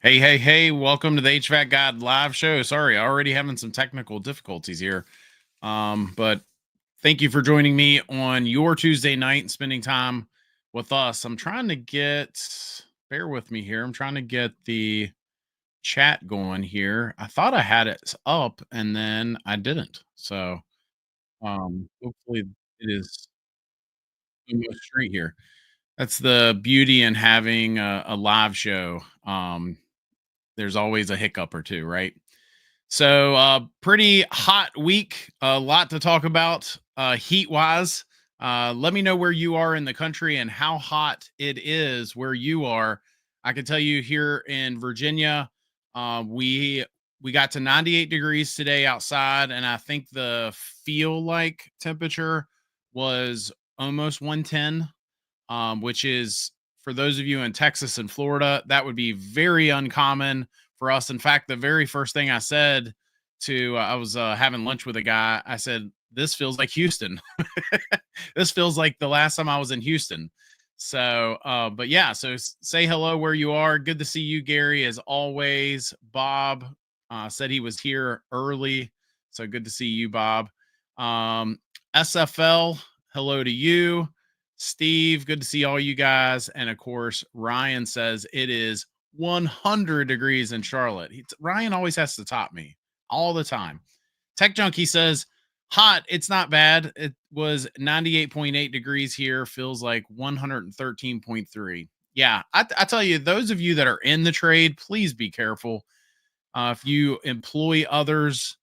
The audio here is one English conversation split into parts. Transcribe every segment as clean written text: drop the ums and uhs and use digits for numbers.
Hey, hey, hey, welcome to the HVAC God live show. Sorry, already having some technical difficulties here. But thank you for joining me on your Tuesday night and spending time with us. I'm trying to bear with me here. I'm trying to get the chat going here. I thought I had it up and then I didn't. So, hopefully it is almost straight here. That's the beauty in having a live show. There's always a hiccup or two, right? So, pretty hot week. A lot to talk about heat wise. Let me know where you are in the country and how hot it is where you are. I can tell you here in Virginia, we got to 98 degrees today outside, and I think the feel like temperature was almost 110, which is for those of you in Texas and Florida, that would be very uncommon for us. In fact, the very first thing I said I was having lunch with a guy, I said, "This feels like Houston." This feels like the last time I was in Houston. So, but yeah, so say hello where you are. Good to see you, Gary, as always. Bob said he was here early. So good to see you, Bob. SFL, hello to you. Steve, good to see all you guys. And of course, Ryan says it is 100 degrees in Charlotte. Ryan always has to top me all the time. Tech Junkie says, hot. It's not bad. It was 98.8 degrees here. Feels like 113.3. Yeah, I tell you, those of you that are in the trade, please be careful. If you employ others,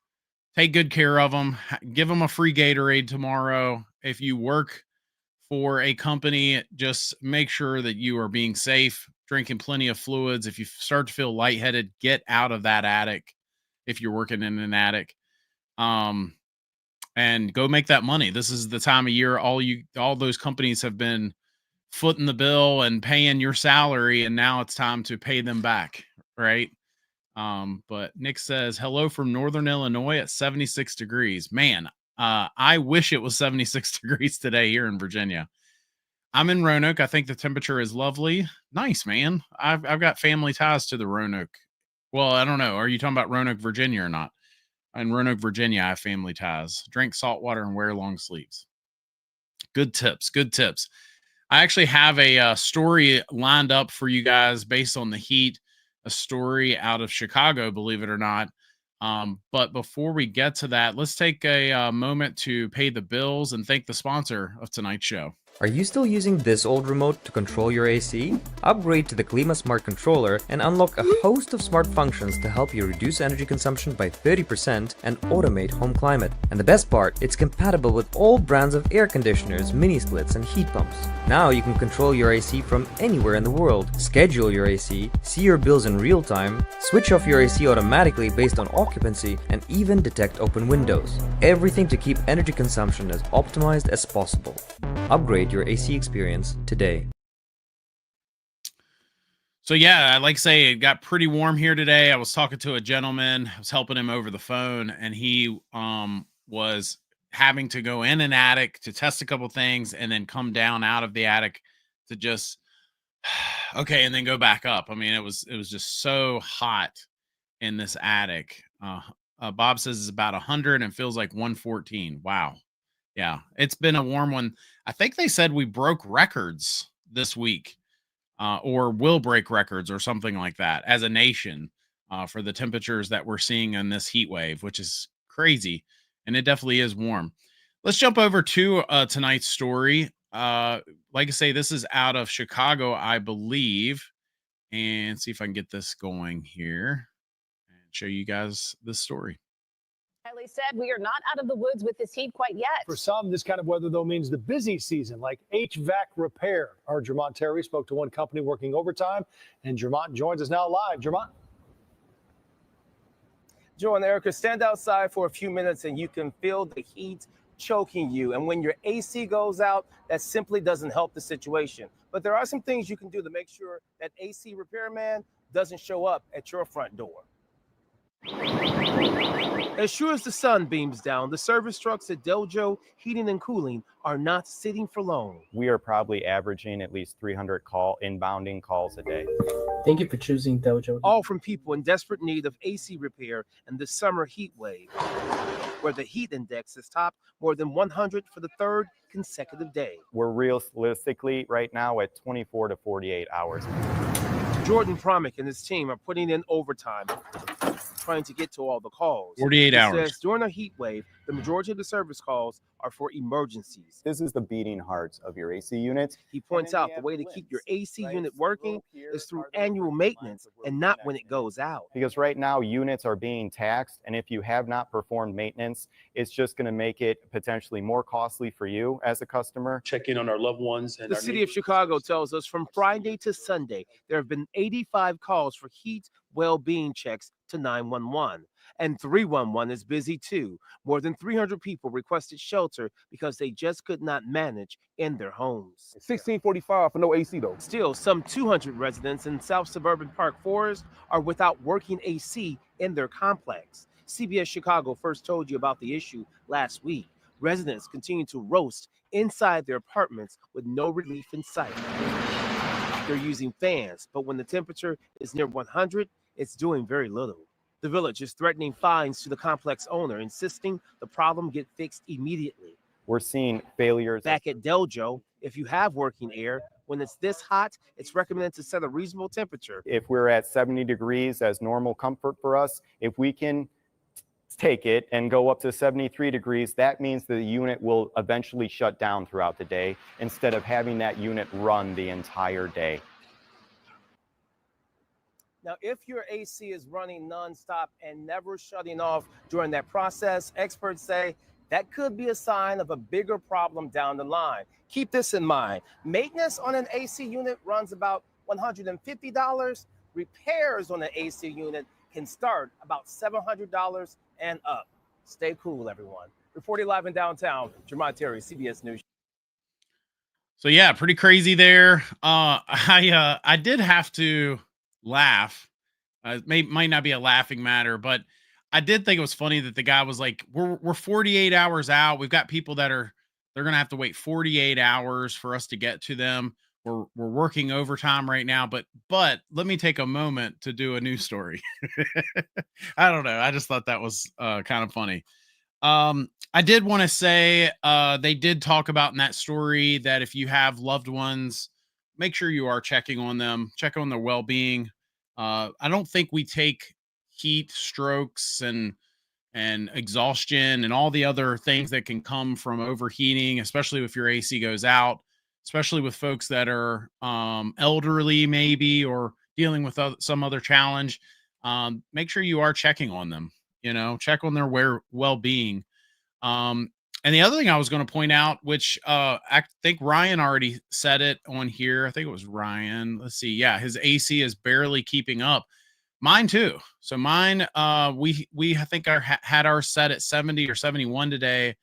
take good care of them. Give them a free Gatorade tomorrow. If you work for a company, just make sure that you are being safe, drinking plenty of fluids. If you start to feel lightheaded, get out of that attic if you're working in an attic. And go make that money. This is the time of year all those companies have been footing the bill and paying your salary, and now it's time to pay them back, right? But Nick says, hello from Northern Illinois at 76 degrees. Man, I wish it was 76 degrees today here in Virginia. I'm in Roanoke. I think the temperature is lovely. Nice, man. I've got family ties to the Roanoke. Well, I don't know. Are you talking about Roanoke, Virginia or not? In Roanoke, Virginia, I have family ties. Drink salt water and wear long sleeves. Good tips. Good tips. I actually have a story lined up for you guys based on the heat, a story out of Chicago, believe it or not. But before we get to that, let's take a moment to pay the bills and thank the sponsor of tonight's show. Are you still using this old remote to control your AC? Upgrade to the Klima Smart Controller and unlock a host of smart functions to help you reduce energy consumption by 30% and automate home climate. And the best part, it's compatible with all brands of air conditioners, mini splits, and heat pumps. Now you can control your AC from anywhere in the world, schedule your AC, see your bills in real time, switch off your AC automatically based on occupancy, and even detect open windows. Everything to keep energy consumption as optimized as possible. Upgrade your AC experience today. So yeah, like I say, it got pretty warm here today. I was talking to a gentleman, I was helping him over the phone, and he was having to go in an attic to test a couple things and then come down out of the attic to just okay, and then go back up. I mean, it was just so hot in this attic. Bob says it's about 100 and feels like 114. Wow. Yeah, it's been a warm one. I think they said we broke records this week, or will break records or something like that as a nation for the temperatures that we're seeing in this heat wave, which is crazy. And it definitely is warm. Let's jump over to tonight's story. Like I say, this is out of Chicago, I believe. And see if I can get this going here and show you guys this story. Kelly said we are not out of the woods with this heat quite yet. For some, this kind of weather, though, means the busy season, like HVAC repair. Our Jermont Terry spoke to one company working overtime, and Jermont joins us now live. Jermont. Joe and Erica, stand outside for a few minutes and you can feel the heat choking you. And when your AC goes out, that simply doesn't help the situation. But there are some things you can do to make sure that AC repairman doesn't show up at your front door. As sure as the sun beams down, the service trucks at Dojo Heating and Cooling are not sitting for long. We are probably averaging at least 300 inbounding calls a day. Thank you for choosing Dojo. All from people in desperate need of AC repair and the summer heat wave, where the heat index has topped more than 100 for the third consecutive day. We're realistically right now at 24 to 48 hours. Jordan Promick and his team are putting in overtime, trying to get to all the calls. 48 He hours. says during a heat wave, the majority of the service calls are for emergencies. This is the beating heart of your AC units. He points out the way to keep your AC unit working is through annual maintenance and not when it goes out. Because right now units are being taxed, and if you have not performed maintenance, it's just going to make it potentially more costly for you as a customer. Check in on our loved ones. And The city of Chicago tells us from Friday to Sunday, there have been 85 calls for heat well-being checks to 911. And 311 is busy too. More than 300 people requested shelter because they just could not manage in their homes. 1645 for no AC though. Still, some 200 residents in South Suburban Park Forest are without working AC in their complex. CBS Chicago first told you about the issue last week. Residents continue to roast inside their apartments with no relief in sight. They're using fans, but when the temperature is near 100, it's doing very little. The village is threatening fines to the complex owner, insisting the problem get fixed immediately. We're seeing failures. Back at Dojo, if you have working air, when it's this hot, it's recommended to set a reasonable temperature. If we're at 70 degrees as normal comfort for us, if we can take it and go up to 73 degrees, that means the unit will eventually shut down throughout the day instead of having that unit run the entire day. Now, if your AC is running nonstop and never shutting off during that process, experts say that could be a sign of a bigger problem down the line. Keep this in mind. Maintenance on an AC unit runs about $150. Repairs on an AC unit can start about $700 and up. Stay cool, everyone. Reporting live in downtown, Jermont Terry, CBS News. So yeah, pretty crazy there. I did have to laugh. Might not be a laughing matter, but I did think it was funny that the guy was like, we're 48 hours out. We've got people that they're going to have to wait 48 hours for us to get to them. We're working overtime right now, but let me take a moment to do a news story. I don't know. I just thought that was kind of funny. I did want to say they did talk about in that story that if you have loved ones, make sure you are checking on them, check on their well-being. I don't think we take heat strokes and exhaustion and all the other things that can come from overheating, especially if your AC goes out, especially with folks that are elderly maybe or dealing with some other challenge. Make sure you are checking on them, check on their well-being. And the other thing I was going to point out, which I think Ryan already said it on here. I think it was Ryan. Let's see. Yeah, his AC is barely keeping up. Mine too. So mine, we I think had our set at 70 or 71 today,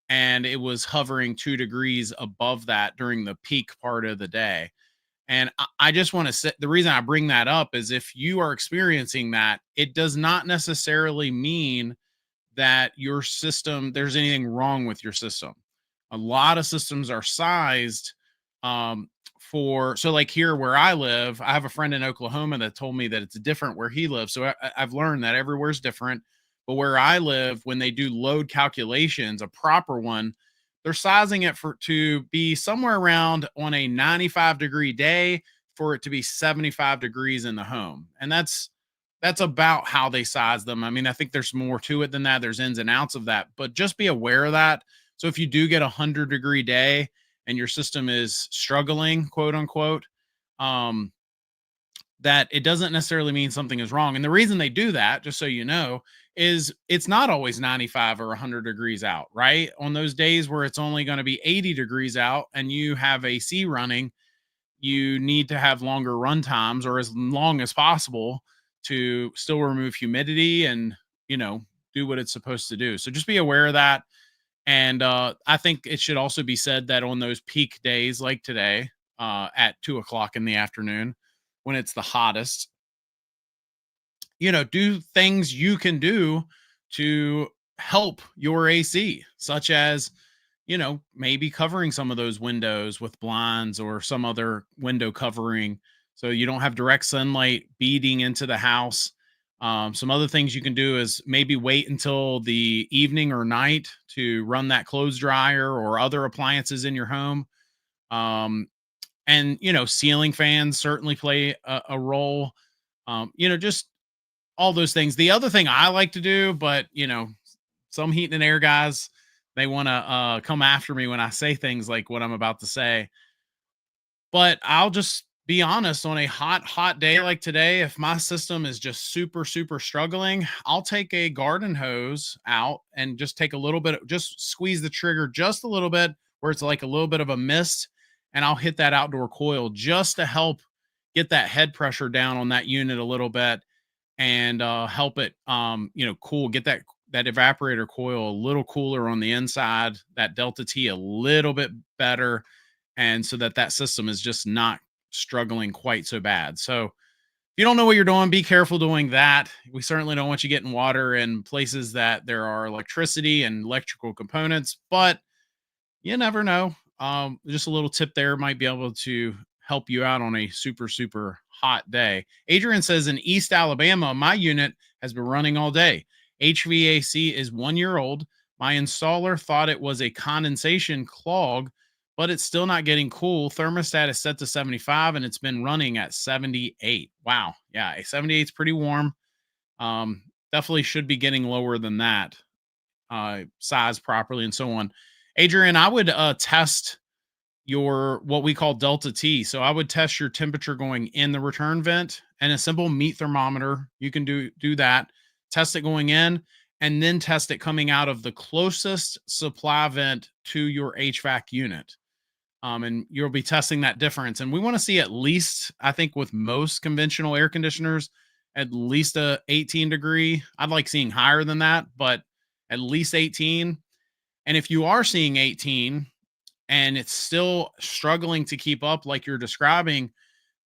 and it was hovering 2 degrees above that during the peak part of the day. And I just want to say, the reason I bring that up is if you are experiencing that, it does not necessarily mean that your system, there's anything wrong with your system. A lot of systems are sized so like here where I live, I have a friend in Oklahoma that told me that it's different where he lives. So I've learned that everywhere's different. But where I live, when they do load calculations, a proper one, they're sizing it to be somewhere around on a 95-degree day for it to be 75 degrees in the home. And that's about how they size them. I mean, I think there's more to it than that. There's ins and outs of that, but just be aware of that. So if you do get 100-degree day and your system is struggling, quote unquote, that it doesn't necessarily mean something is wrong. And the reason they do that, just so you know, is it's not always 95 or 100 degrees out, right? On those days where it's only going to be 80 degrees out and you have AC running, you need to have longer run times or as long as possible to still remove humidity and, do what it's supposed to do. So just be aware of that. And I think it should also be said that on those peak days like today at 2 o'clock in the afternoon, when it's the hottest, do things you can do to help your AC, such as, maybe covering some of those windows with blinds or some other window covering so you don't have direct sunlight beating into the house. Some other things you can do is maybe wait until the evening or night to run that clothes dryer or other appliances in your home. And ceiling fans certainly play a role. Just all those things. The other thing I like to do, but some heat and air guys, they want to come after me when I say things like what I'm about to say. But I'll just be honest, on a hot day like today, if my system is just super, super struggling, I'll take a garden hose out and just take a little bit, just squeeze the trigger just a little bit where it's like a little bit of a mist. And I'll hit that outdoor coil just to help get that head pressure down on that unit a little bit and help it, cool, get that evaporator coil a little cooler on the inside, that Delta T a little bit better. And so that system is just not struggling quite so bad. So if you don't know what you're doing, be careful doing that. We certainly don't want you getting water in places that there are electricity and electrical components, but you never know. Just a little tip there might be able to help you out on a super, super hot day. Adrian says in East Alabama, my unit has been running all day. HVAC is 1 year old. My installer thought it was a condensation clog, but it's still not getting cool. Thermostat is set to 75 and it's been running at 78. Wow. Yeah. A 78 is pretty warm. Definitely should be getting lower than that, size properly and so on. Adrian, I would test your what we call Delta T. So I would test your temperature going in the return vent and a simple meat thermometer. You can do that. Test it going in and then test it coming out of the closest supply vent to your HVAC unit. And you'll be testing that difference. And we want to see at least, I think with most conventional air conditioners, at least a 18 degree. I'd like seeing higher than that, but at least 18. And if you are seeing 18 and it's still struggling to keep up like you're describing,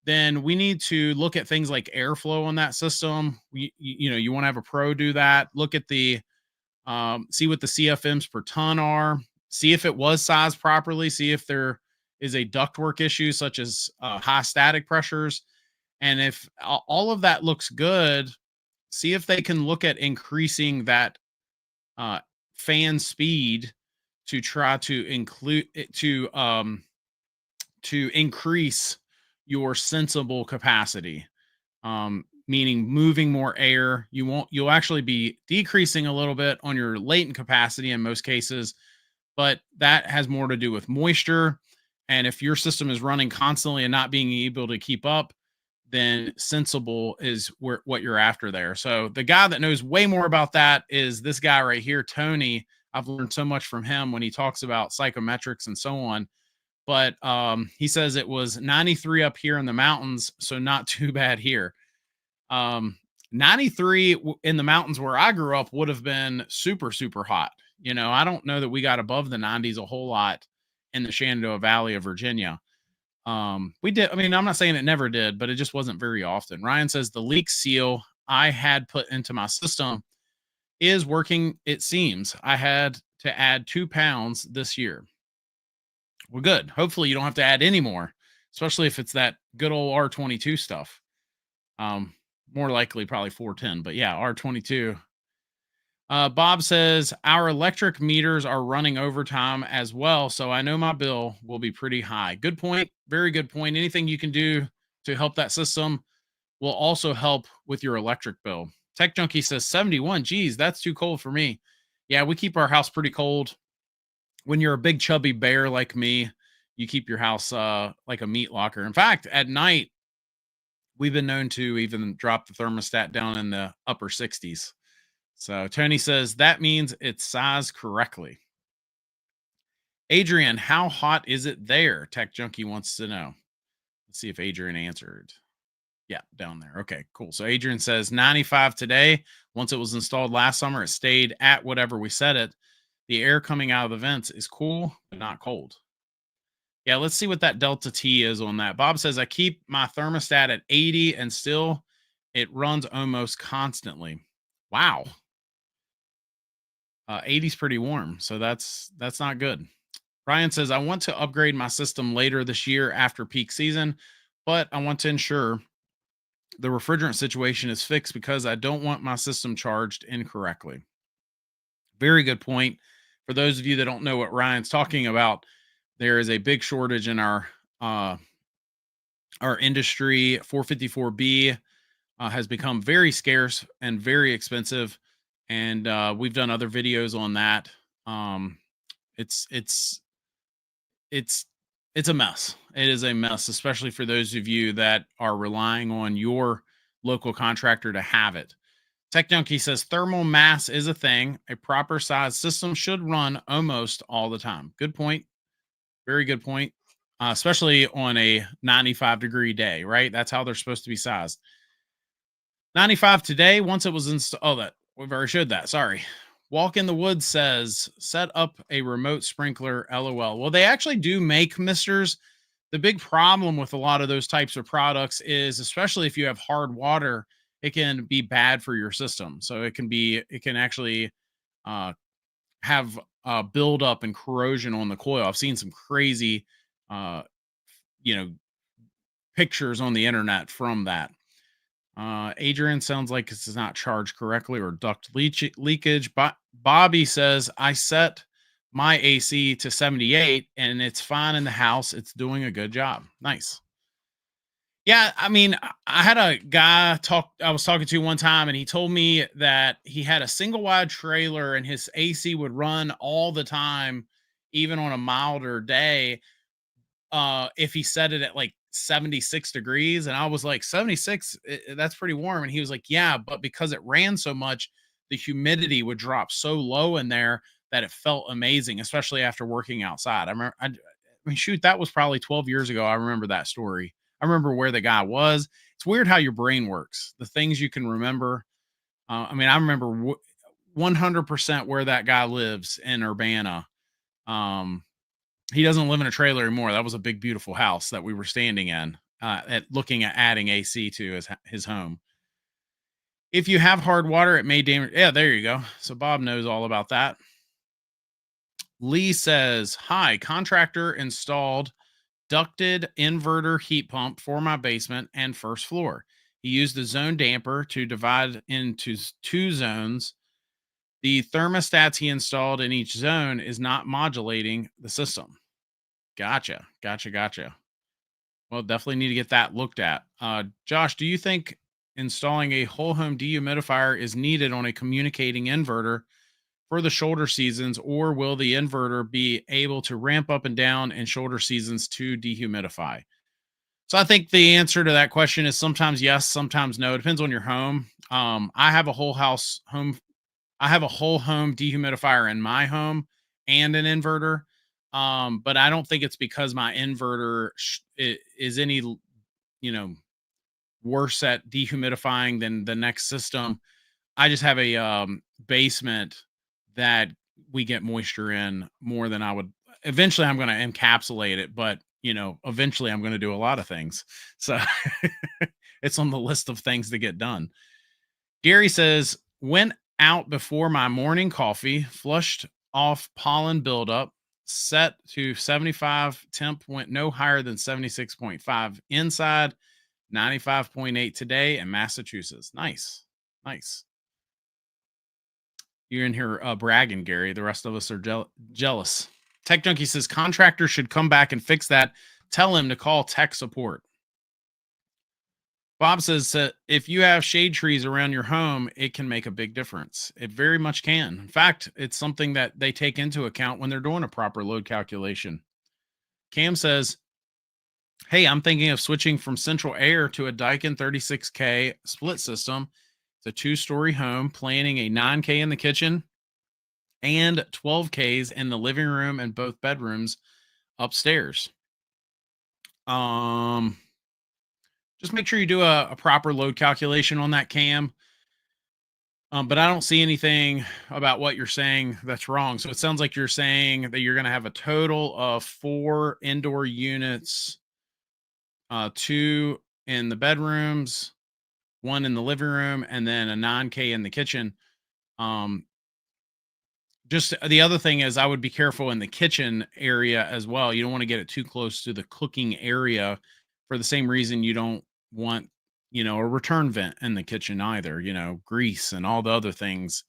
then we need to look at things like airflow on that system. You want to have a pro do that. Look at the, see what the CFMs per ton are. See if it was sized properly. See if there is a ductwork issue such as high static pressures. And if all of that looks good, see if they can look at increasing that fan speed to try to include it to increase your sensible capacity, meaning moving more air. You'll actually be decreasing a little bit on your latent capacity in most cases, but that has more to do with moisture. And if your system is running constantly and not being able to keep up, then sensible is what you're after there. So the guy that knows way more about that is this guy right here, Tony. I've learned so much from him when he talks about psychometrics and so on. But he says it was 93 up here in the mountains, so not too bad here. 93 in the mountains where I grew up would have been super, super hot. I don't know that we got above the 90s a whole lot in the Shenandoah Valley of Virginia. We did. I mean, I'm not saying it never did, but it just wasn't very often. Ryan says the leak seal I had put into my system is working. It seems I had to add 2 pounds this year. Well, good. Hopefully you don't have to add any more, especially if it's that good old R22 stuff. More likely probably 410, but yeah, R22. Bob says our electric meters are running overtime as well, so I know my bill will be pretty high. Good point. Very good point. Anything you can do to help that system will also help with your electric bill. Tech Junkie says 71. Geez, that's too cold for me. Yeah, we keep our house pretty cold. When you're a big chubby bear like me, you keep your house like a meat locker. In fact, at night, we've been known to even drop the thermostat down in the upper 60s. So Tony says that means it's sized correctly. Adrian, how hot is it there? Tech Junkie wants to know. Let's see if Adrian answered. Yeah, down there. Okay, cool. So Adrian says 95 today. Once it was installed last summer, it stayed at whatever we set it. The air coming out of the vents is cool, but not cold. Yeah, let's see what that Delta T is on that. Bob says I keep my thermostat at 80 and still It runs almost constantly. Wow. 80's pretty warm, so that's not good. Ryan says, I want to upgrade my system later this year after peak season, but I want to ensure the refrigerant situation is fixed because I don't want my system charged incorrectly. Very good point. For those of you that don't know what Ryan's talking about, there is a big shortage in our industry. 454B has become very scarce and very expensive, and we've done other videos on that. It's it's a mess. It is a mess, especially for those of you that are relying on your local contractor to have it. Tech Junkie says thermal mass is a thing. A proper size system should run almost all the time. Good point. Very good point. Especially on a 95-degree day, right? That's how they're supposed to be sized. 95 today, once it was installed. Oh, that we've already showed that. Sorry. Walk in the Woods says, set up a remote sprinkler, LOL. Well, they actually do make misters. The big problem with a lot of those types of products is, especially if you have hard water, it can be bad for your system. So it can actually have buildup and corrosion on the coil. I've seen some crazy, pictures on the internet from that. Adrian sounds like it's not charged correctly or duct leakage. Bobby says, I set my AC to 78 and it's fine in the house. It's doing a good job. Nice. Yeah, I mean, I had a guy I was talking to one time, and he told me that he had a single wide trailer and his AC would run all the time, even on a milder day, if he set it at like 76 degrees. And I was like, 76, that's pretty warm. And he was like, yeah, but because it ran so much, the humidity would drop so low in there that it felt amazing, especially after working outside. I mean, shoot, that was probably 12 years ago. I remember that story. I remember where the guy was. It's weird how your brain works, the things you can remember. I mean, I remember 100% where that guy lives in Urbana. He doesn't live in a trailer anymore. That was a big, beautiful house that we were standing in, looking at adding AC to his home. If you have hard water, it may damage. Yeah, there you go. So Bob knows all about that. Lee says, hi, contractor installed ducted inverter heat pump for my basement and first floor. He used the zone damper to divide into 2 zones. The thermostats he installed in each zone is not modulating the system. Gotcha. Well, definitely need to get that looked at. Josh, do you think installing a whole home dehumidifier is needed on a communicating inverter for the shoulder seasons, or will the inverter be able to ramp up and down in shoulder seasons to dehumidify? So I think the answer to that question is sometimes yes, sometimes no. It depends on your home. I have a whole home dehumidifier in my home and an inverter. But I don't think it's because my inverter is any, worse at dehumidifying than the next system. I just have a basement that we get moisture in more than I would. Eventually I'm going to encapsulate it, but eventually I'm going to do a lot of things. So it's on the list of things to get done. Gary says, went out before my morning coffee, flushed off pollen buildup, set to 75 temp, went no higher than 76.5 inside, 95.8 today in Massachusetts. Nice. You're in here bragging, Gary. The rest of us are jealous. Tech Junkie says contractor should come back and fix that. Tell him to call tech support. Bob says if you have shade trees around your home, it can make a big difference. It very much can. In fact, it's something that they take into account when they're doing a proper load calculation. Cam says, hey, I'm thinking of switching from central air to a Daikin 36K split system. It's a 2-story home, planning a 9K in the kitchen and 12Ks in the living room and both bedrooms upstairs. Just make sure you do a proper load calculation on that, Cam. But I don't see anything about what you're saying that's wrong. So it sounds like you're saying that you're going to have a total of 4 indoor units, 2 in the bedrooms, one in the living room and then a 9K in the kitchen. Just the other thing is I would be careful in the kitchen area as well. You don't want to get it too close to the cooking area for the same reason you don't want, a return vent in the kitchen either, grease and all the other things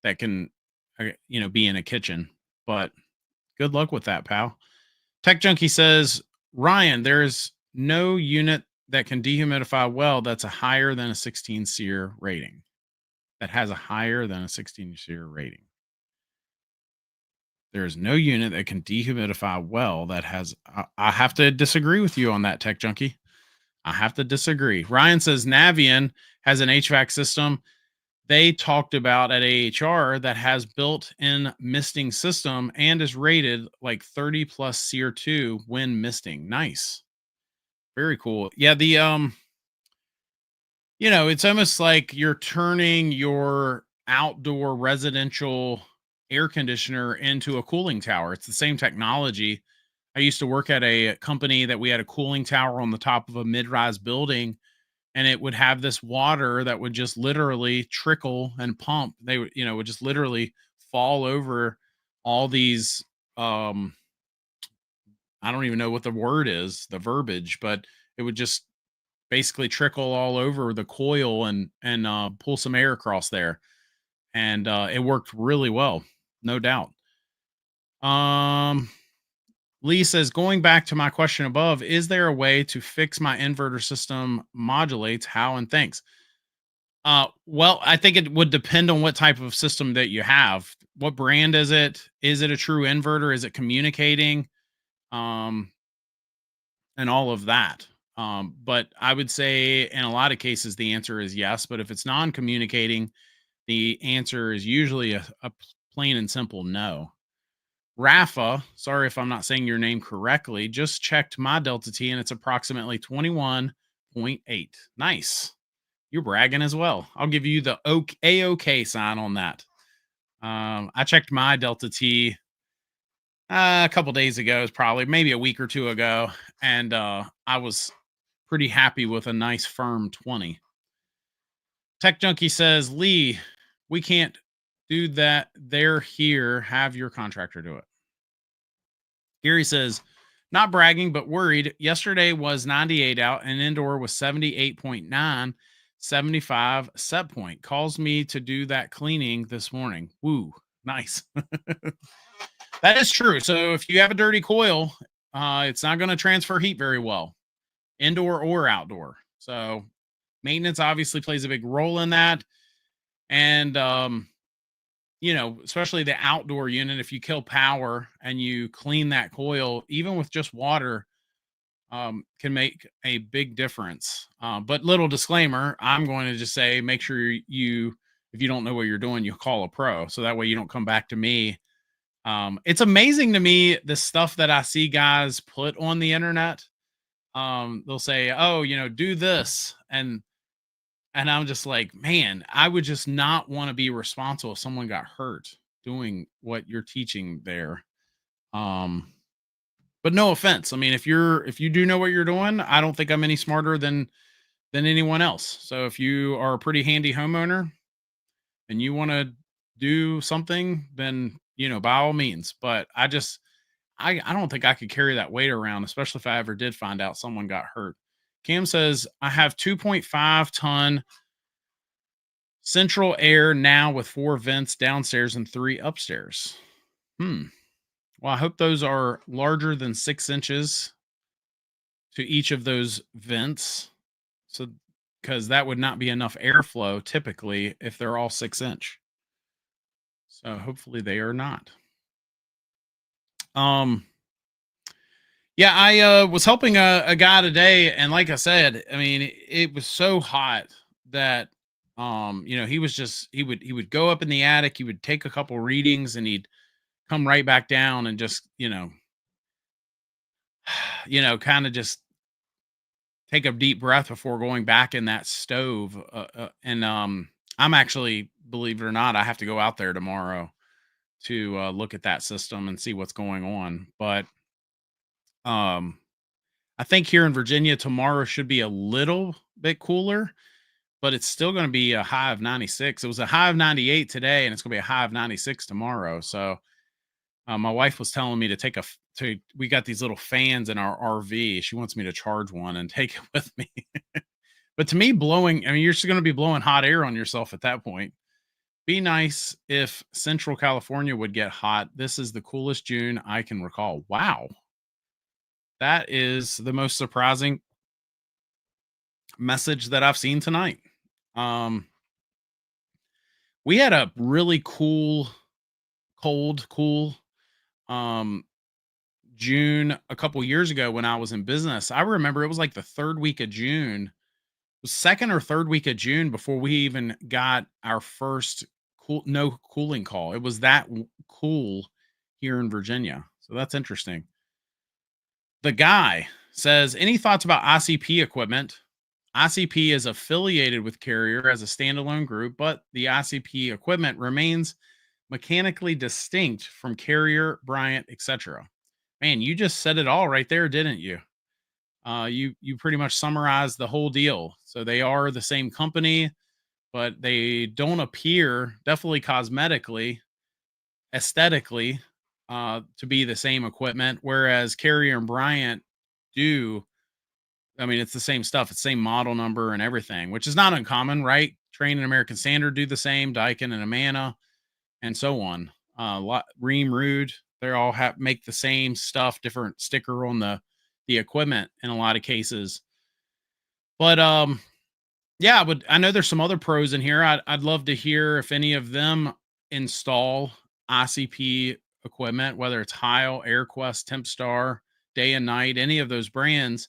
that can, be in a kitchen. But good luck with that, pal. Tech Junkie says, Ryan, there's no unit that can dehumidify well that's a higher than a 16 SEER rating. That has a higher than a 16 SEER rating. There's no unit that can dehumidify well that has. I have to disagree with you on that, Tech Junkie. I have to disagree. Ryan says Navien has an HVAC system they talked about at AHR that has built-in misting system and is rated like 30 plus SEER 2 when misting. Nice. Very cool. Yeah, it's almost like you're turning your outdoor residential air conditioner into a cooling tower. It's the same technology. I used to work at a company that we had a cooling tower on the top of a mid-rise building, and it would have this water that would just literally trickle and pump. They would, would just literally fall over all these I don't even know what the word is, the verbiage, but it would just basically trickle all over the coil and pull some air across there. And it worked really well, no doubt. Lee says, going back to my question above, is there a way to fix my inverter system modulates? How and thanks? Well, I think it would depend on what type of system that you have. What brand is it? Is it a true inverter? Is it communicating? And all of that. But I would say in a lot of cases, the answer is yes. But if it's non-communicating, the answer is usually a plain and simple no. Rafa, sorry if I'm not saying your name correctly, just checked my Delta T and it's approximately 21.8. Nice. You're bragging as well. I'll give you the A-OK sign on that. I checked my Delta T a couple days ago, is probably maybe a week or two ago, and I was pretty happy with a nice firm 20. Tech Junkie says, Lee, we can't do that. They're here. Have your contractor do it. Gary says, not bragging, but worried. Yesterday was 98 out and indoor was 78.9, 75 set point. Calls me to do that cleaning this morning. Woo, nice. That is true. So if you have a dirty coil, it's not going to transfer heat very well, indoor or outdoor. So maintenance obviously plays a big role in that. And, especially the outdoor unit, if you kill power and you clean that coil, even with just water, can make a big difference. But little disclaimer, I'm going to just say, make sure if you don't know what you're doing, you call a pro. So that way you don't come back to me. It's amazing to me, the stuff that I see guys put on the internet. They'll say, oh, do this. And I'm just like, man, I would just not want to be responsible if someone got hurt doing what you're teaching there. But no offense. I mean, if you do know what you're doing, I don't think I'm any smarter than anyone else. So if you are a pretty handy homeowner and you want to do something, then, by all means. But I don't think I could carry that weight around, especially if I ever did find out someone got hurt. Cam says, I have 2.5 ton central air now with 4 vents downstairs and 3 upstairs. Well, I hope those are larger than 6 inches to each of those vents. So, because that would not be enough airflow typically if they're all 6 inch. So hopefully they are not. Yeah, I was helping a guy today, and like I said, I mean, it was so hot that he would go up in the attic, he would take a couple readings, and he'd come right back down and just kind of just take a deep breath before going back in that stove. And I'm actually, believe it or not, I have to go out there tomorrow to look at that system and see what's going on. But I think here in Virginia tomorrow should be a little bit cooler, but it's still going to be a high of 96. It was a high of 98 today, and it's going to be a high of 96 tomorrow. So my wife was telling me to we got these little fans in our RV. She wants me to charge one and take it with me. But to me, you're just going to be blowing hot air on yourself at that point. Be nice if Central California would get hot. This is the coolest June I can recall. Wow. That is the most surprising message that I've seen tonight. We had a really cool June a couple years ago when I was in business. I remember it was like the third week of June, the second or third week of June before we even got our first no cooling call. It was that cool here in Virginia. So that's interesting. The guy says, any thoughts about ICP equipment? ICP is affiliated with Carrier as a standalone group, but the ICP equipment remains mechanically distinct from Carrier, Bryant, etc. Man, you just said it all right there, didn't you? You pretty much summarized the whole deal. So they are the same company, but they don't appear, definitely cosmetically, aesthetically, to be the same equipment, whereas Carrier and Bryant do. I mean, it's the same stuff. It's the same model number and everything, which is not uncommon, right? Train and American Standard do the same, Daikin and Amana, and so on. Ream, Rude, they all make the same stuff, different sticker on the equipment in a lot of cases. But yeah, I know there's some other pros in here. I'd love to hear if any of them install ICP equipment, whether it's Heil, AirQuest, Tempstar, Day and Night, any of those brands.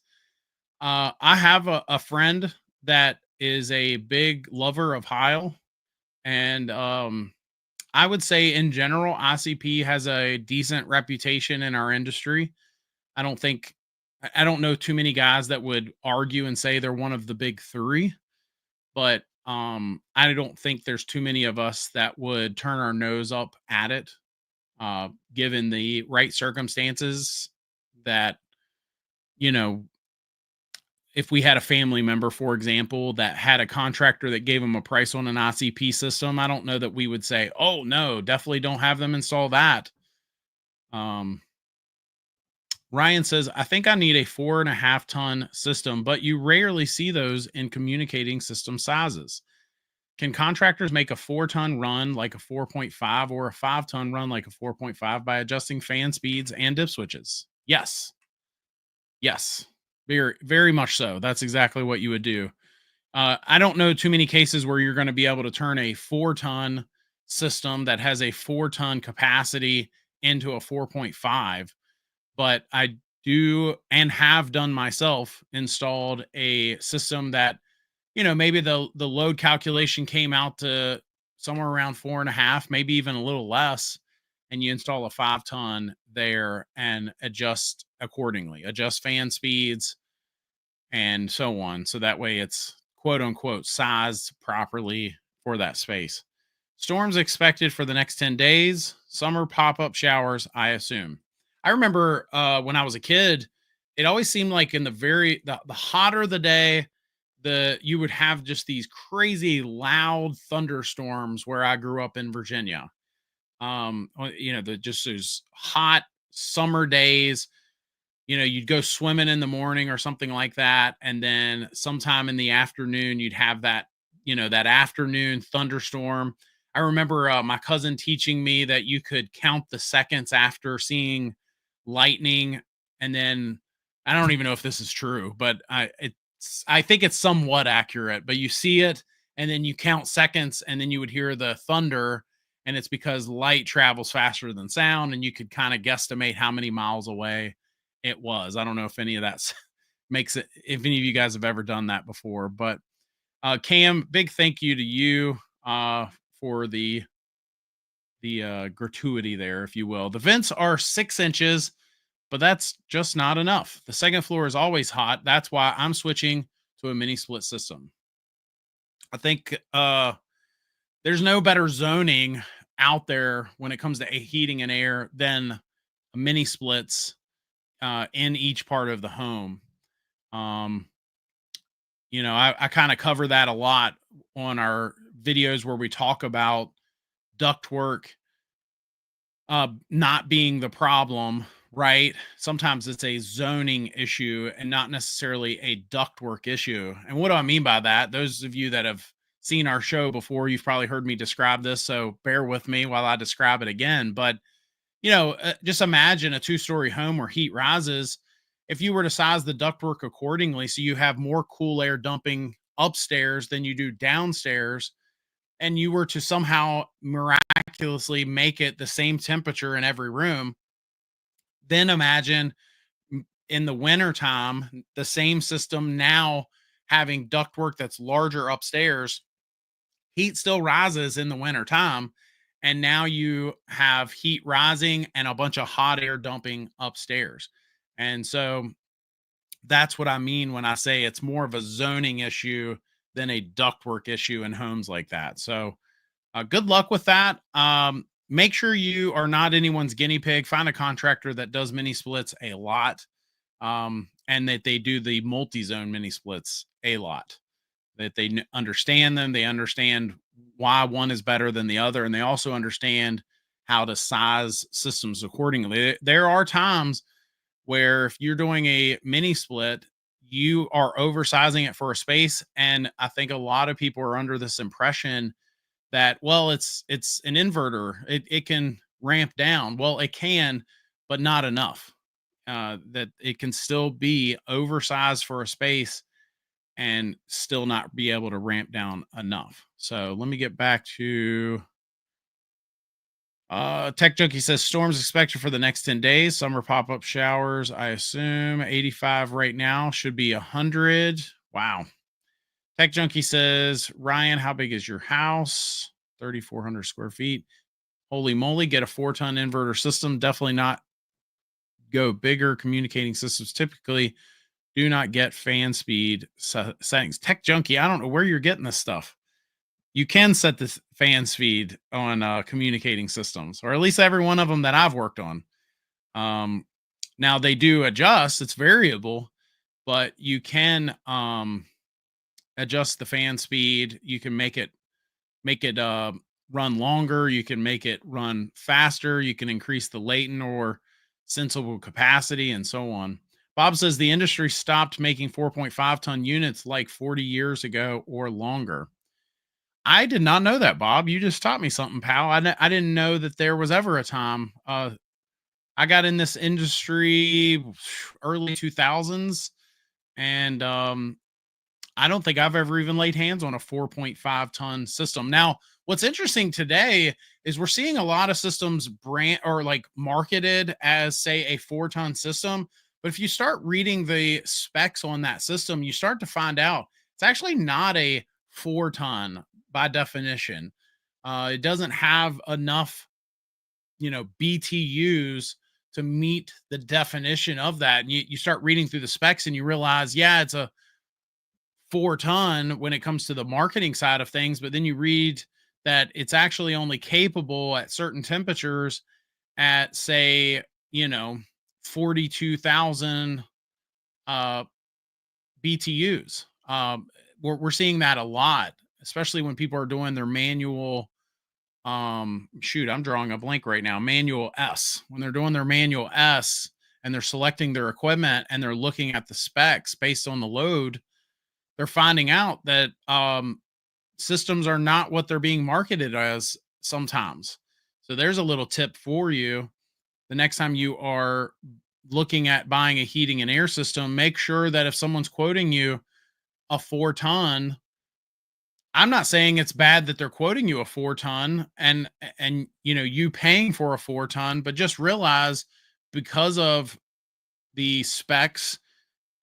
I have a friend that is a big lover of Heil, and I would say in general, ICP has a decent reputation in our industry. I don't know too many guys that would argue and say they're one of the big three, but I don't think there's too many of us that would turn our nose up at it, given the right circumstances that, if we had a family member, for example, that had a contractor that gave them a price on an ICP system, I don't know that we would say, oh, no, definitely don't have them install that. Ryan says, I think I need a 4.5 ton system, but you rarely see those in communicating system sizes. Can contractors make a 4-ton run like a 4.5 or a 5-ton run like a 4.5 by adjusting fan speeds and dip switches? Yes. Yes. Very, very much so. That's exactly what you would do. I don't know too many cases where you're going to be able to turn a 4-ton system that has a 4-ton capacity into a 4.5, but I do and have done myself installed a system that, maybe the load calculation came out to somewhere around 4.5, maybe even a little less, and you install a 5-ton there and adjust accordingly, adjust fan speeds and so on. So that way it's quote unquote sized properly for that space. Storms expected for the next 10 days, summer pop-up showers, I assume. I remember when I was a kid, it always seemed like in the hotter the day, you would have just these crazy loud thunderstorms where I grew up in Virginia. Just those hot summer days, you'd go swimming in the morning or something like that. And then sometime in the afternoon, you'd have that afternoon thunderstorm. I remember my cousin teaching me that you could count the seconds after seeing lightning. And then I don't even know if this is true, but I think it's somewhat accurate, but you see it and then you count seconds and then you would hear the thunder. And it's because light travels faster than sound, and you could kind of guesstimate how many miles away it was. I don't know if any of that makes it, if any of you guys have ever done that before, but Cam, big thank you to you for the gratuity there, if you will. The vents are 6 inches, but that's just not enough. The second floor is always hot. That's why I'm switching to a mini split system. I think there's no better zoning out there when it comes to heating and air than mini splits in each part of the home. I kind of cover that a lot on our videos where we talk about ductwork not being the problem, right? Sometimes it's a zoning issue and not necessarily a ductwork issue. And what do I mean by that? Those of you that have seen our show before, you've probably heard me describe this, so bear with me while I describe it again. But just imagine a 2-story home where heat rises. If you were to size the ductwork accordingly, so you have more cool air dumping upstairs than you do downstairs, and you were to somehow miraculously make it the same temperature in every room, then imagine in the wintertime, the same system now having ductwork that's larger upstairs. Heat still rises in the wintertime, and now you have heat rising and a bunch of hot air dumping upstairs. And so that's what I mean when I say it's more of a zoning issue than a ductwork issue in homes like that. So good luck with that. Make sure you are not anyone's guinea pig. Find a contractor that does mini splits a lot, and that they do the multi-zone mini splits a lot, that they understand them. They understand why one is better than the other. And they also understand how to size systems accordingly. There are times where if you're doing a mini split, you are oversizing it for a space. And I think a lot of people are under this impression that, well, it's an inverter. It can ramp down. Well, it can, but not enough. That it can still be oversized for a space and still not be able to ramp down enough. So let me get back to Tech Junkie says storms expected for the next 10 days. Summer pop-up showers, I assume 85 right now, should be 100. Wow. Tech Junkie says, Ryan, how big is your house? 3,400 square feet. Holy moly, get a 4-ton inverter system. Definitely not go bigger. Communicating systems typically do not get fan speed settings. Tech Junkie, I don't know where you're getting this stuff. You can set the fan speed on communicating systems, or at least every one of them that I've worked on. Now they do adjust; it's variable, but you can adjust the fan speed. You can make it run longer. You can make it run faster. You can increase the latent or sensible capacity, and so on. Bob says the industry stopped making 4.5-ton units like 40 years ago or longer. I did not know that, Bob. You just taught me something, pal. I didn't know that there was ever a time. I got in this industry early 2000s, and I don't think I've ever even laid hands on a 4.5-ton system. Now, what's interesting today is we're seeing a lot of systems brand or like marketed as, say, a 4-ton system. But if you start reading the specs on that system, you start to find out it's actually not a 4-ton by definition. It doesn't have enough, BTUs to meet the definition of that. And you start reading through the specs and you realize, yeah, it's a 4-ton when it comes to the marketing side of things. But then you read that it's actually only capable at certain temperatures at, say, 42,000 BTUs. We're seeing that a lot, especially when people are doing their manual. I'm drawing a blank right now. Manual S. When they're doing their manual S and they're selecting their equipment and they're looking at the specs based on the load, they're finding out that systems are not what they're being marketed as sometimes. So there's a little tip for you. The next time you are looking at buying a heating and air system, make sure that if someone's quoting you a 4-ton, I'm not saying it's bad that they're quoting you a 4-ton and you paying for a 4-ton, but just realize because of the specs,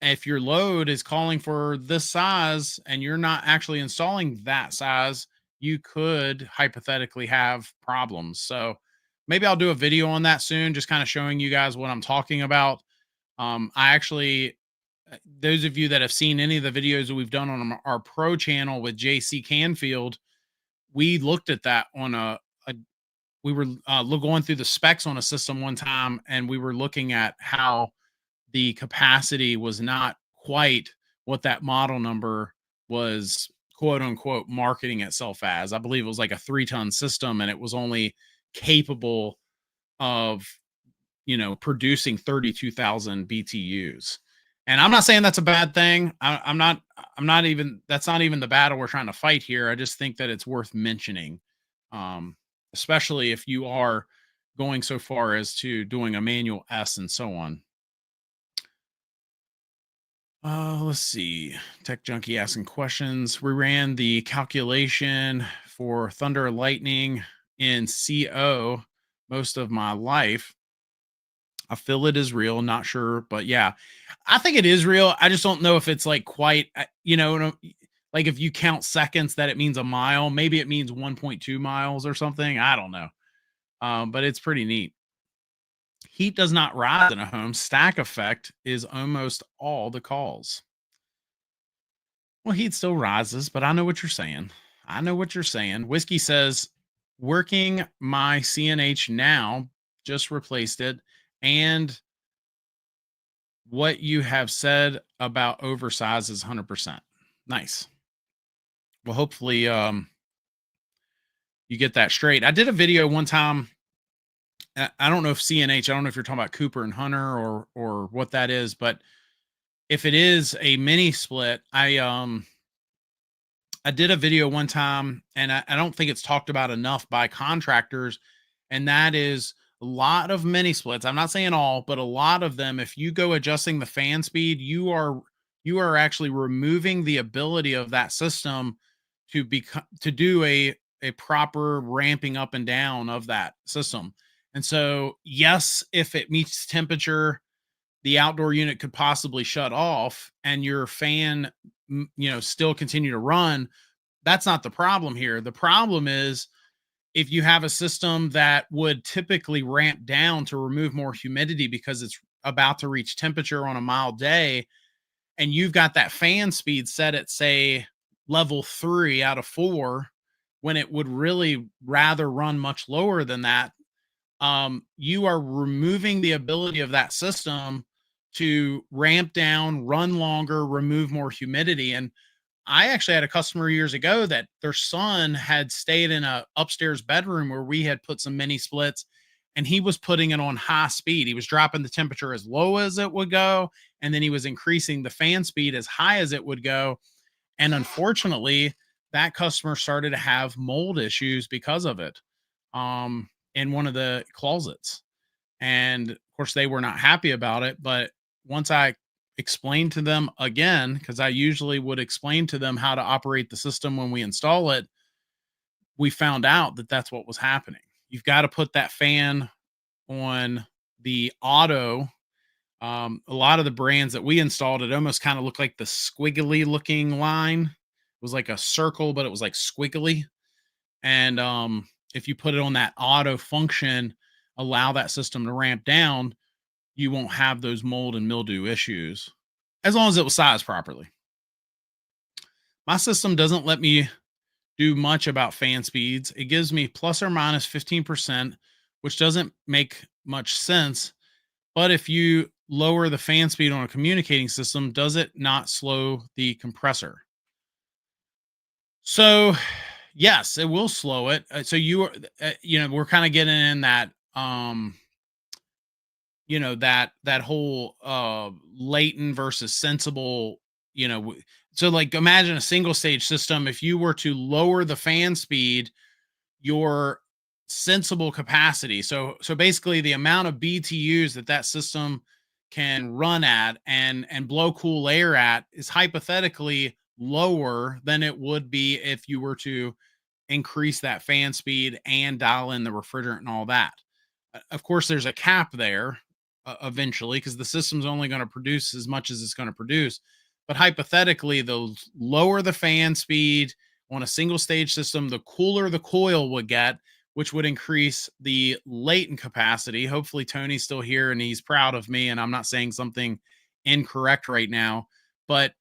if your load is calling for this size and you're not actually installing that size, you could hypothetically have problems. So maybe I'll do a video on that soon, just kind of showing you guys what I'm talking about. I actually, those of you that have seen any of the videos that we've done on our pro channel with JC Canfield, we looked at that on we were going through the specs on a system one time, and we were looking at how the capacity was not quite what that model number was quote unquote marketing itself as. I believe it was like a 3-ton system, and it was only capable of, producing 32,000 BTUs. And I'm not saying that's a bad thing. I'm not even, that's not even the battle we're trying to fight here. I just think that it's worth mentioning, especially if you are going so far as to doing a manual S and so on. Let's see. Tech Junkie asking questions. We ran the calculation for Thunder Lightning in CO most of my life. I feel it is real, not sure, but yeah, I think it is real. I just don't know if it's like quite, like if you count seconds that it means a mile, maybe it means 1.2 miles or something. I don't know. But it's pretty neat. Heat does not rise in a home. Stack effect is almost all the calls. Well, heat still rises, but I know what you're saying. I know what you're saying. Whiskey says, working my CNH now, just replaced it. And what you have said about oversize is 100%. Nice. Well, hopefully you get that straight. I did a video one time. I don't know if CNH, I don't know if you're talking about Cooper and Hunter or what that is, but if it is a mini split, I did a video one time, and I don't think it's talked about enough by contractors, and that is a lot of mini splits. I'm not saying all, but a lot of them, if you go adjusting the fan speed, you are actually removing the ability of that system to do a proper ramping up and down of that system. And so, yes, if it meets temperature, the outdoor unit could possibly shut off and your fan, still continue to run. That's not the problem here. The problem is if you have a system that would typically ramp down to remove more humidity because it's about to reach temperature on a mild day, and you've got that fan speed set at, say, level 3 out of 4, when it would really rather run much lower than that, you are removing the ability of that system to ramp down, run longer, remove more humidity. And I actually had a customer years ago that their son had stayed in a upstairs bedroom where we had put some mini splits, and he was putting it on high speed. He was dropping the temperature as low as it would go, and then he was increasing the fan speed as high as it would go. And unfortunately, that customer started to have mold issues because of it. In one of the closets. And of course, they were not happy about it. But once I explained to them again, because I usually would explain to them how to operate the system when we install it, we found out that that's what was happening. You've got to put that fan on the auto. A lot of the brands that we installed, it almost kind of looked like the squiggly looking line. It was like a circle, but it was like squiggly. And if you put it on that auto function, allow that system to ramp down, you won't have those mold and mildew issues, as long as it was sized properly. My system doesn't let me do much about fan speeds. It gives me plus or minus 15%, which doesn't make much sense. But if you lower the fan speed on a communicating system, does it not slow the compressor? So yes, it will slow it. So you are, we're kind of getting in that, that whole latent versus sensible, so like imagine a single stage system. If you were to lower the fan speed, your sensible capacity. So basically the amount of BTUs that system can run at and blow cool air at is hypothetically lower than it would be if you were to increase that fan speed and dial in the refrigerant and all that. Of course, there's a cap there eventually, because the system's only going to produce as much as it's going to produce. But hypothetically, the lower the fan speed on a single stage system, the cooler the coil would get, which would increase the latent capacity. Hopefully Tony's still here and he's proud of me and I'm not saying something incorrect right now. But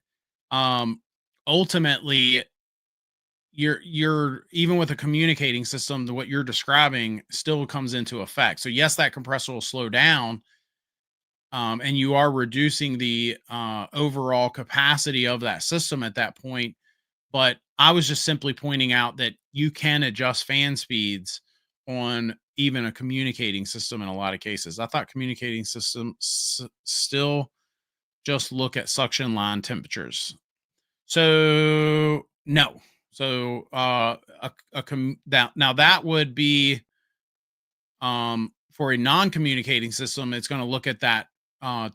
ultimately, you're even with a communicating system, what you're describing still comes into effect. So yes, that compressor will slow down, and you are reducing the overall capacity of that system at that point. But I was just simply pointing out that you can adjust fan speeds on even a communicating system in a lot of cases. I thought communicating systems still just look at suction line temperatures. So no. So now that would be for a non-communicating system, it's going to look at that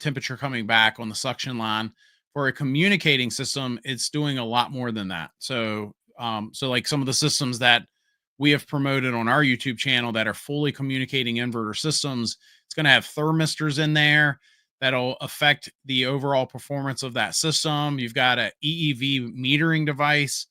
temperature coming back on the suction line. For a communicating system, it's doing a lot more than that. So like some of the systems that we have promoted on our YouTube channel that are fully communicating inverter systems, it's going to have thermistors in there that'll affect the overall performance of that system. You've got a EEV metering device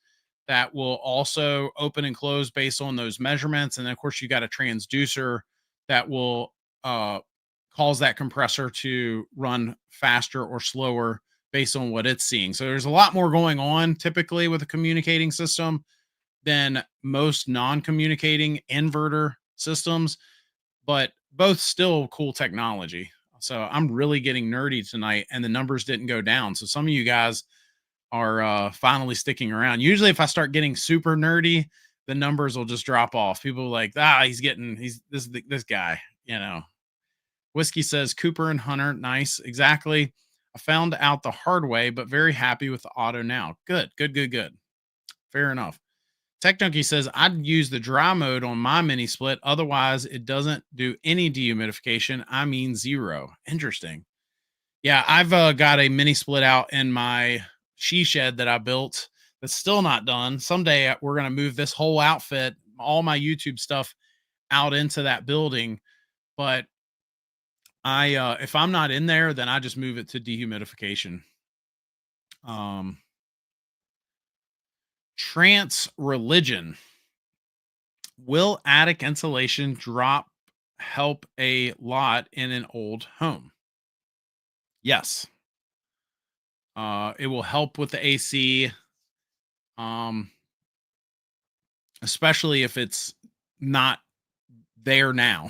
that will also open and close based on those measurements. And then of course you got a transducer that will cause that compressor to run faster or slower based on what it's seeing. So there's a lot more going on typically with a communicating system than most non-communicating inverter systems, but both still cool technology. So I'm really getting nerdy tonight, and the numbers didn't go down. So some of you guys are finally sticking around. Usually if I start getting super nerdy, the numbers will just drop off. People are like, he's this guy, you know. Whiskey says Cooper and Hunter. Nice. Exactly. I found out the hard way, but very happy with the auto now. Good. Fair enough. Tech Junkie says I'd use the dry mode on my mini split. Otherwise, it doesn't do any dehumidification. I mean, 0. Interesting. Yeah, I've got a mini split out in my she shed that I built that's still not done. Someday we're going to move this whole outfit, all my YouTube stuff, out into that building. But if I'm not in there, then I just move it to dehumidification. Trance religion. Will attic insulation drop help a lot in an old home? Yes. It will help with the AC. Especially if it's not there now.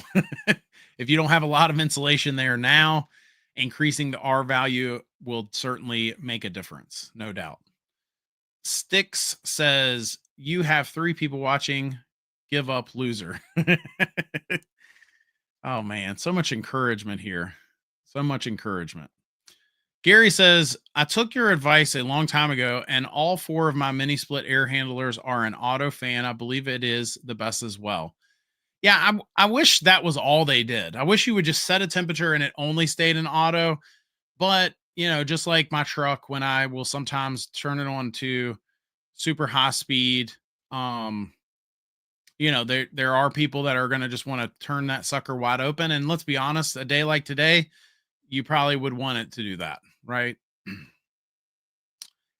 If you don't have a lot of insulation there now, increasing the R value will certainly make a difference, no doubt. Sticks says, you have 3 people watching. Give up, loser. Oh, man. So much encouragement here. So much encouragement. Gary says, I took your advice a long time ago, and all 4 of my mini split air handlers are an auto fan. I believe it is the best as well. Yeah, I wish that was all they did. I wish you would just set a temperature and it only stayed in auto. But, you know, just like my truck, when I will sometimes turn it on to super high speed, you know, there are people that are going to just want to turn that sucker wide open. And let's be honest, a day like today, you probably would want it to do that, right?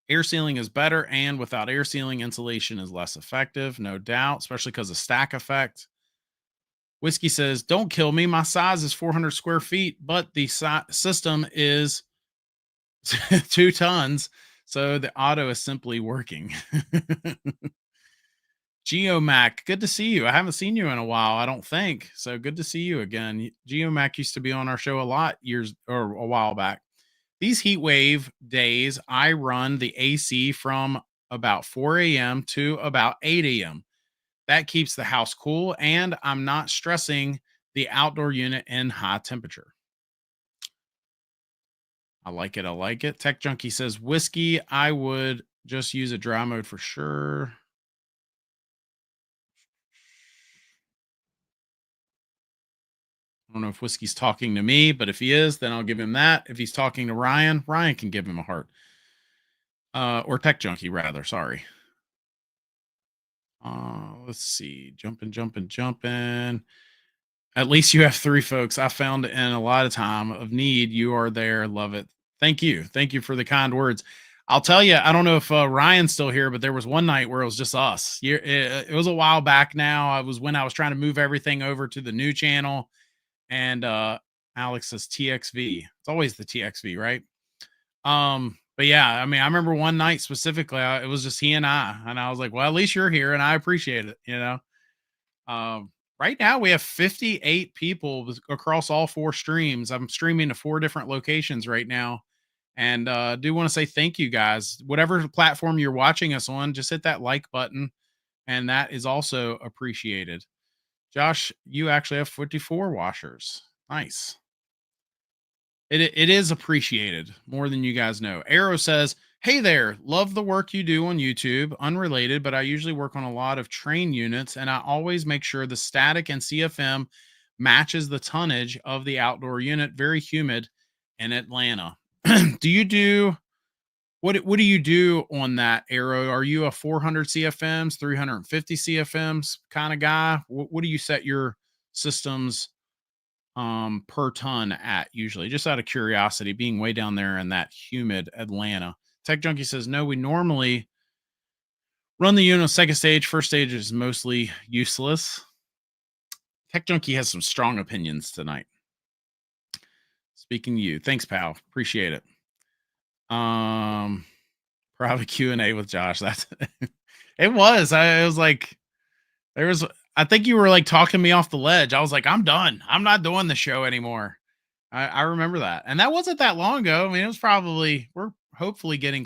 Air sealing is better, and without air sealing, insulation is less effective, no doubt, especially because of stack effect. Whiskey says, don't kill me. My size is 400 square feet, but the system is 2 tons. So the auto is simply working. Geomac, good to see you. I haven't seen you in a while, I don't think. So good to see you again. Geomac used to be on our show a lot a while back. These heat wave days, I run the AC from about 4 a.m. to about 8 a.m. That keeps the house cool, and I'm not stressing the outdoor unit in high temperature. I like it. I like it. Tech Junkie says, Whiskey, I would just use a dry mode for sure. I don't know if Whiskey's talking to me, but if he is, then I'll give him that. If he's talking to Ryan, Ryan can give him a heart. Or Tech Junkie, rather. Sorry. Let's see. Jumping. At least you have 3 folks. I found in a lot of time of need, you are there. Love it. Thank you. Thank you for the kind words. I'll tell you, I don't know if Ryan's still here, but there was one night where it was just us. It was a while back now. When I was trying to move everything over to the new channel. And Alex says TXV. It's always the TXV, right? But yeah, I mean, I remember one night specifically, it was just he and I was like, well, at least you're here, and I appreciate it, you know. Right now we have 58 people across all 4 streams. I'm streaming to 4 different locations right now, And do want to say thank you guys. Whatever platform you're watching us on, just hit that like button, and that is also appreciated. Josh, you actually have 54 washers. Nice. It is appreciated more than you guys know. Arrow says, "Hey there, love the work you do on YouTube. Unrelated, but I usually work on a lot of train units, and I always make sure the static and CFM matches the tonnage of the outdoor unit. Very humid in Atlanta." Do you do what do you do on that, Arrow? Are you a 400 CFMs, 350 CFMs kind of guy? What do you set your systems per ton at usually? Just out of curiosity, being way down there in that humid Atlanta. Tech Junkie says, no, we normally run the unit on second stage. First stage is mostly useless. Tech Junkie has some strong opinions tonight. Speaking to you. Thanks, pal. Appreciate it. Probably Q&A with Josh. That's it was. I was like, I think you were like talking me off the ledge. I was like, I'm done. I'm not doing the show anymore. I remember that. And that wasn't that long ago. I mean, it was probably, we're hopefully getting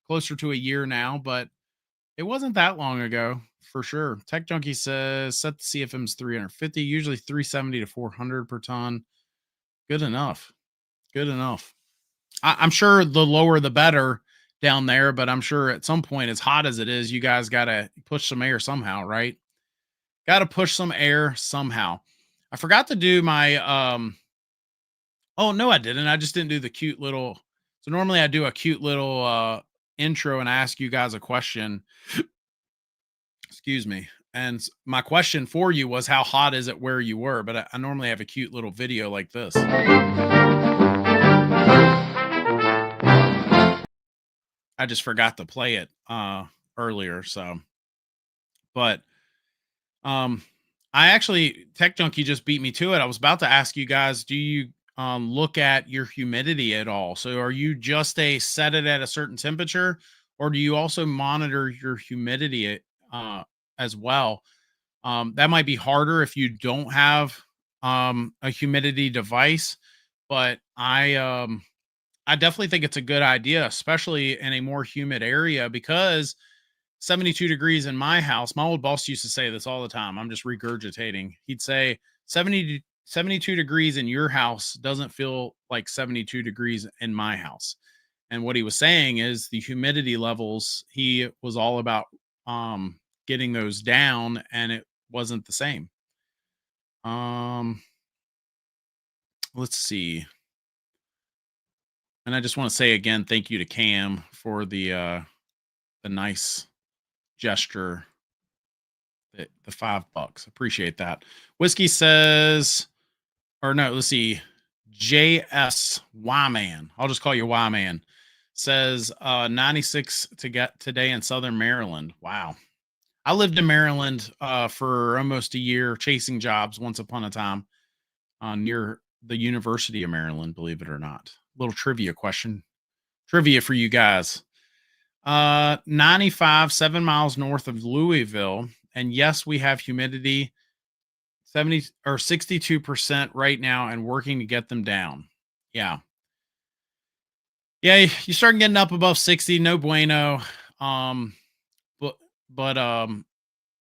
closer to a year now, but it wasn't that long ago for sure. Tech Junkie says set the CFMs 350, usually 370 to 400 per ton. Good enough. Good enough. I'm sure the lower the better down there, but I'm sure at some point, as hot as it is, you guys got to push some air somehow, right? Got to push some air somehow. I forgot to do my, oh, no, I didn't. I just didn't do the cute little, so normally I do a cute little intro and ask you guys a question. Excuse me. And my question for you was, how hot is it where you were? But I normally have a cute little video like this. I just forgot to play it earlier. So, but I actually, Tech Junkie just beat me to it. I was about to ask you guys, do you look at your humidity at all? So are you just set it at a certain temperature, or do you also monitor your humidity as well? That might be harder if you don't have a humidity device, but I definitely think it's a good idea, especially in a more humid area, because 72 degrees in my house, my old boss used to say this all the time. I'm just regurgitating. He'd say 72 degrees in your house doesn't feel like 72 degrees in my house. And what he was saying is the humidity levels, he was all about getting those down, and it wasn't the same. Let's see. And I just want to say again, thank you to Cam for the nice gesture, the $5. Appreciate that. Whiskey says, or no, let's see. JS Y-Man. I'll just call you Y-Man. Says 96 to get today in Southern Maryland. Wow. I lived in Maryland for almost a year, chasing jobs once upon a time near the University of Maryland, believe it or not. Little trivia question. Trivia for you guys. 95, 7 miles north of Louisville. And yes, we have humidity 70 or 62% right now and working to get them down. Yeah. Yeah, you start getting up above 60, no bueno. But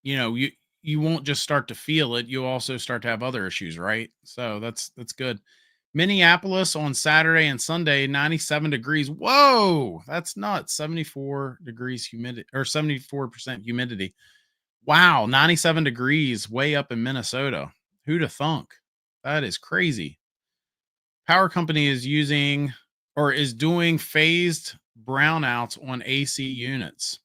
you know, you won't just start to feel it, you'll also start to have other issues, right? So that's good. Minneapolis on Saturday and Sunday, 97 degrees. Whoa, that's nuts. 74 degrees humidity, or 74% humidity. Wow, 97 degrees way up in Minnesota. Who'd have thunk? That is crazy. Power company is using or is doing phased brownouts on AC units.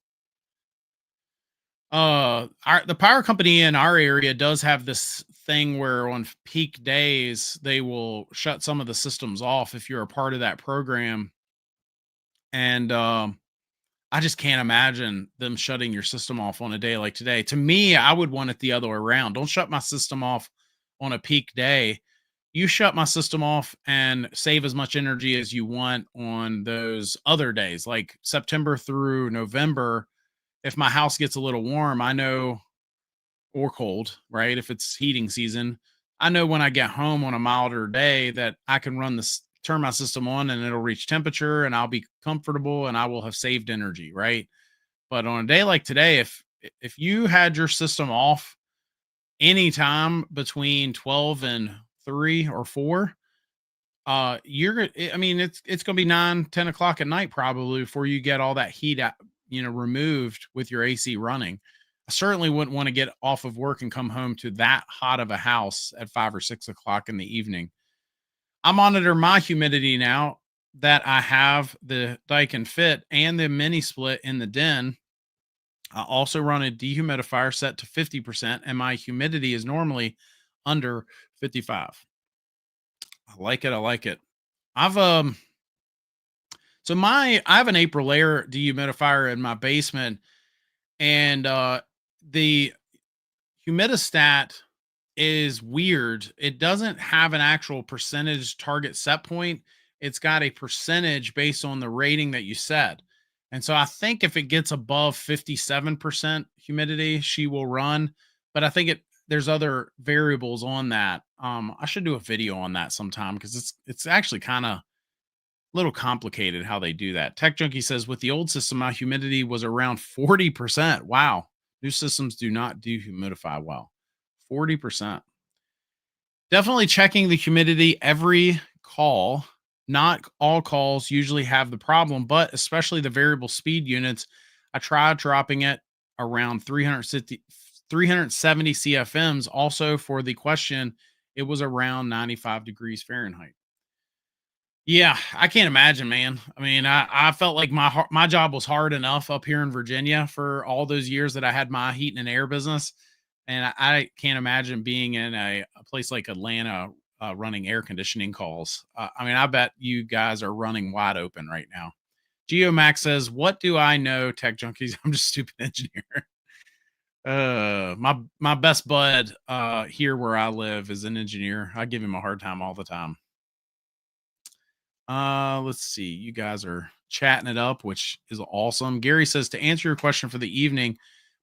The power company in our area does have this thing where on peak days they will shut some of the systems off if you're a part of that program. And I just can't imagine them shutting your system off on a day like today. To me, I would want it the other way around. Don't shut my system off on a peak day. You shut my system off and save as much energy as you want on those other days, like September through November. If my house gets a little warm, I know, or cold, right? If it's heating season, I know when I get home on a milder day that I can run this turn my system on and it'll reach temperature and I'll be comfortable and I will have saved energy, right? But on a day like today, if you had your system off anytime between 12 and 3 or 4, I mean, it's gonna be 9, 10 o'clock at night probably before you get all that heat out, removed with your AC running. I certainly wouldn't want to get off of work and come home to that hot of a house at 5 or 6 o'clock in the evening. I monitor my humidity now that I have the Daikin Fit and the mini split in the den. I also run a dehumidifier set to 50%, and my humidity is normally under 55. I like it. I like it. I've I have an April air dehumidifier in my basement, and the humidistat is weird. It doesn't have an actual percentage target set point. It's got a percentage based on the rating that you set. And so I think if it gets above 57% humidity, she will run. But I think there's other variables on that. I should do a video on that sometime because it's actually kind of a little complicated how they do that. Tech Junkie says with the old system, my humidity was around 40%. Wow. New systems do not dehumidify well. 40%. Definitely checking the humidity every call. Not all calls usually have the problem, but especially the variable speed units. I tried dropping it around 370 CFMs. Also for the question, it was around 95 degrees Fahrenheit. Yeah, I can't imagine, man. I mean, I felt like my job was hard enough up here in Virginia for all those years that I had my heating and air business. And I can't imagine being in a place like Atlanta running air conditioning calls. I mean, I bet you guys are running wide open right now. GeoMax says, what do I know, Tech Junkies? I'm just a stupid engineer. My best bud here where I live is an engineer. I give him a hard time all the time. Let's see. You guys are chatting it up, which is awesome. Gary says, to answer your question for the evening,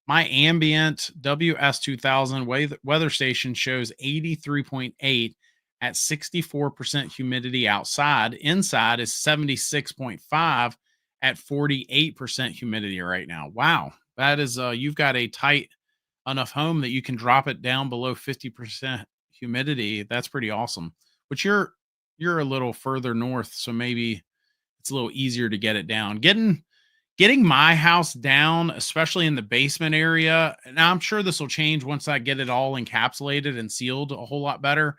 my ambient WS2000 weather station shows 83.8 at 64% humidity outside. Inside is 76.5 at 48% humidity right now. Wow. That is, you've got a tight enough home that you can drop it down below 50% humidity. That's pretty awesome. But you're a little further north, so maybe it's a little easier to get it down. Getting my house down, especially in the basement area. Now I'm sure this will change once I get it all encapsulated and sealed a whole lot better,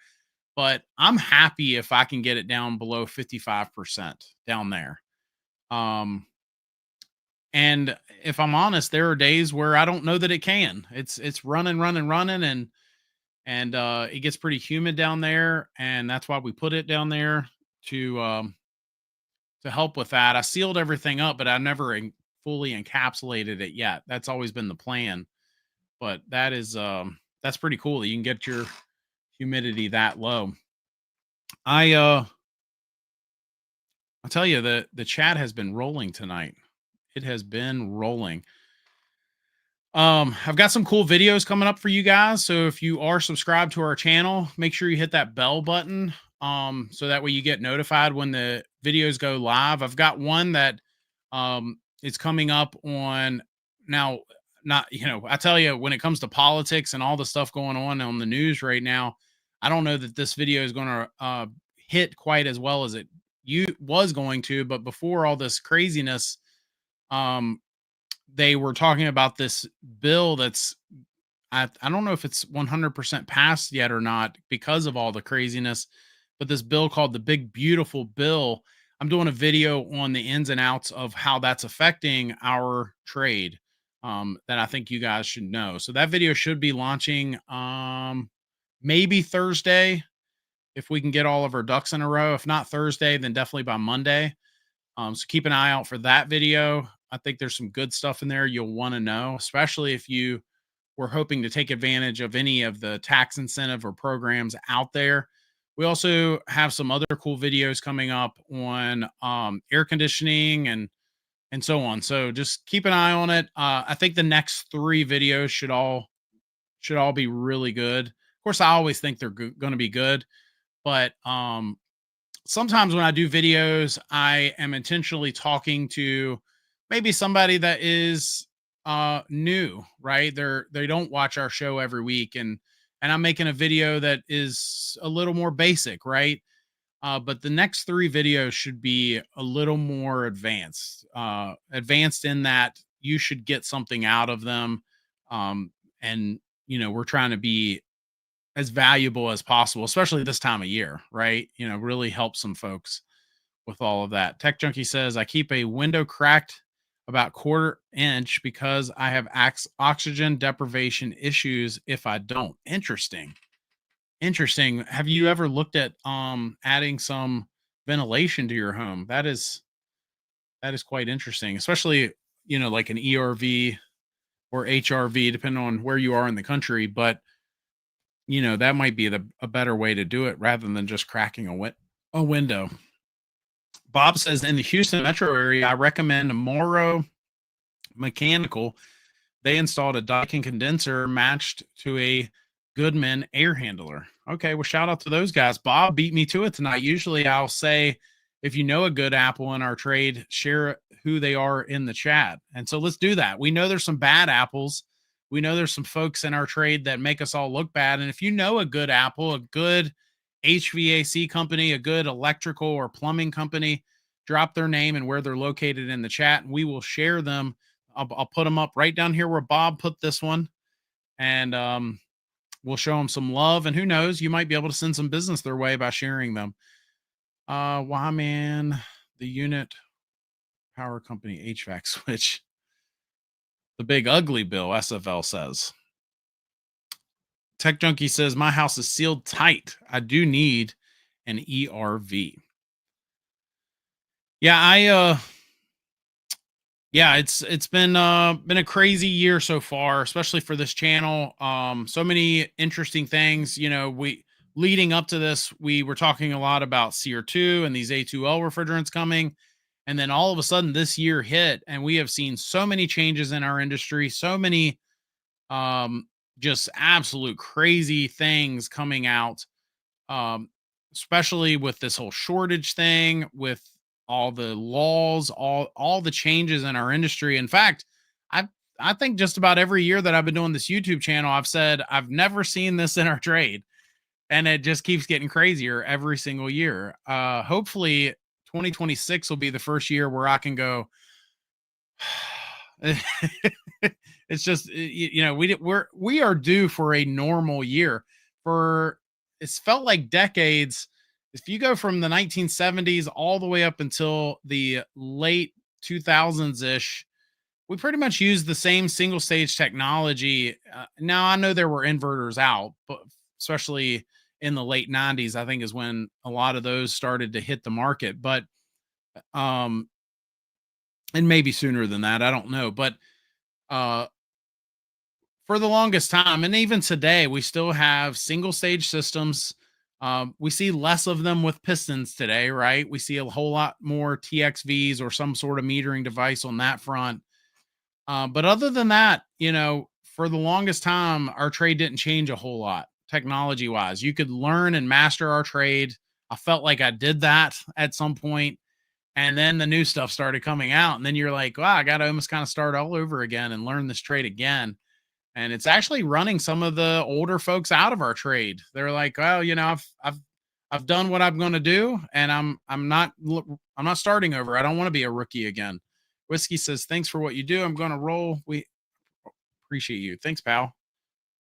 but I'm happy if I can get it down below 55% down there. And if I'm honest, there are days where I don't know that it can. It's running, and it gets pretty humid down there, and that's why we put it down there to help with that. I sealed everything up, but I never fully encapsulated it yet. That's always been the plan. But that is that's pretty cool that you can get your humidity that low. I'll tell you, the chat has been rolling tonight. It has been rolling. I've got some cool videos coming up for you guys. So if you are subscribed to our channel, make sure you hit that bell button. So that way you get notified when the videos go live. I've got one that is coming up on now. Not, I tell you, when it comes to politics and all the stuff going on the news right now, I don't know that this video is going to hit quite as well as it was going to. But before all this craziness, they were talking about this bill that's, I don't know if it's 100% passed yet or not because of all the craziness, but this bill called the Big Beautiful Bill. I'm doing a video on the ins and outs of how that's affecting our trade that I think you guys should know. So that video should be launching maybe Thursday if we can get all of our ducks in a row. If not Thursday, then definitely by Monday. So keep an eye out for that video. I think there's some good stuff in there you'll want to know, especially if you were hoping to take advantage of any of the tax incentive or programs out there. We also have some other cool videos coming up on air conditioning and so on. So just keep an eye on it. I think the next 3 videos should all be really good. Of course, I always think they're going to be good, but sometimes when I do videos, I am intentionally talking to maybe somebody that is new, right? They don't watch our show every week, and I'm making a video that is a little more basic, right? But the next 3 videos should be a little more advanced in that you should get something out of them. And we're trying to be as valuable as possible, especially this time of year, right? Really help some folks with all of that. Tech Junkie says, I keep a window cracked about 1/4 inch because I have oxygen deprivation issues if I don't. Interesting. Have you ever looked at adding some ventilation to your home? That is quite interesting, especially like an ERV or HRV, depending on where you are in the country. But that might be a better way to do it rather than just cracking a window. Bob says, in the Houston metro area, I recommend Morrow Mechanical. They installed a Daikin condenser matched to a Goodman air handler. Okay, well, shout out to those guys. Bob beat me to it tonight. Usually I'll say, if you know a good Apple in our trade, share who they are in the chat. And so let's do that. We know there's some bad Apples. We know there's some folks in our trade that make us all look bad. And if you know a good Apple, a good HVAC company, a good electrical or plumbing company, drop their name and where they're located in the chat, and we will share them. I'll put them up right down here where Bob put this one. And we'll show them some love, and who knows, you might be able to send some business their way by sharing them. Why, man, the unit power company HVAC switch, the big ugly bill, SFL says. Tech Junkie says, my house is sealed tight. I do need an ERV. Yeah, it's been a crazy year so far, especially for this channel. So many interesting things. We leading up to this, we were talking a lot about CO2 and these A2L refrigerants coming, and then all of a sudden this year hit, and we have seen so many changes in our industry, so many just absolute crazy things coming out, especially with this whole shortage thing, with all the laws, all the changes in our industry. In fact, I think just about every year that I've been doing this YouTube channel, I've said I've never seen this in our trade, and it just keeps getting crazier every single year. Hopefully 2026 will be the first year where I can go, it's just, we are due for a normal year. It's felt like decades. If you go from the 1970s all the way up until the late 2000s ish, we pretty much used the same single stage technology. Now I know there were inverters out, but especially in the late 90s, I think is when a lot of those started to hit the market. But and maybe sooner than that, I don't know. But for the longest time, and even today, we still have single stage systems. We see less of them with pistons today, right? We see a whole lot more TXVs or some sort of metering device on that front. But other than that, for the longest time, our trade didn't change a whole lot technology wise. You could learn and master our trade. I felt like I did that at some point, and then the new stuff started coming out. And then you're like, wow, I got to almost kind of start all over again and learn this trade again. And it's actually running some of the older folks out of our trade. They're like, well, I've done what I'm going to do, and I'm not starting over. I don't want to be a rookie again. Whiskey says, thanks for what you do. I'm going to roll. We appreciate you. Thanks, pal.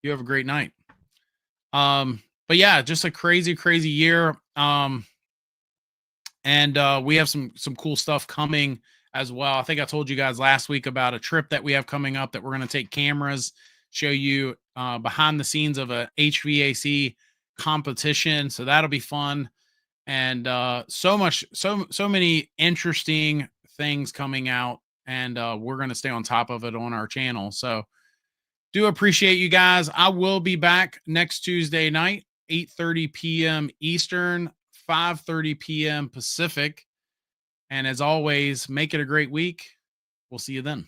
You have a great night. But yeah, just a crazy, crazy year. And we have some cool stuff coming as well. I think I told you guys last week about a trip that we have coming up that we're going to take cameras, show you behind the scenes of a HVAC competition. So that'll be fun. And so many interesting things coming out, and we're going to stay on top of it on our channel. So do appreciate you guys. I will be back next Tuesday night, 8:30 p.m. Eastern, 5:30 p.m. Pacific. And as always, make it a great week. We'll see you then.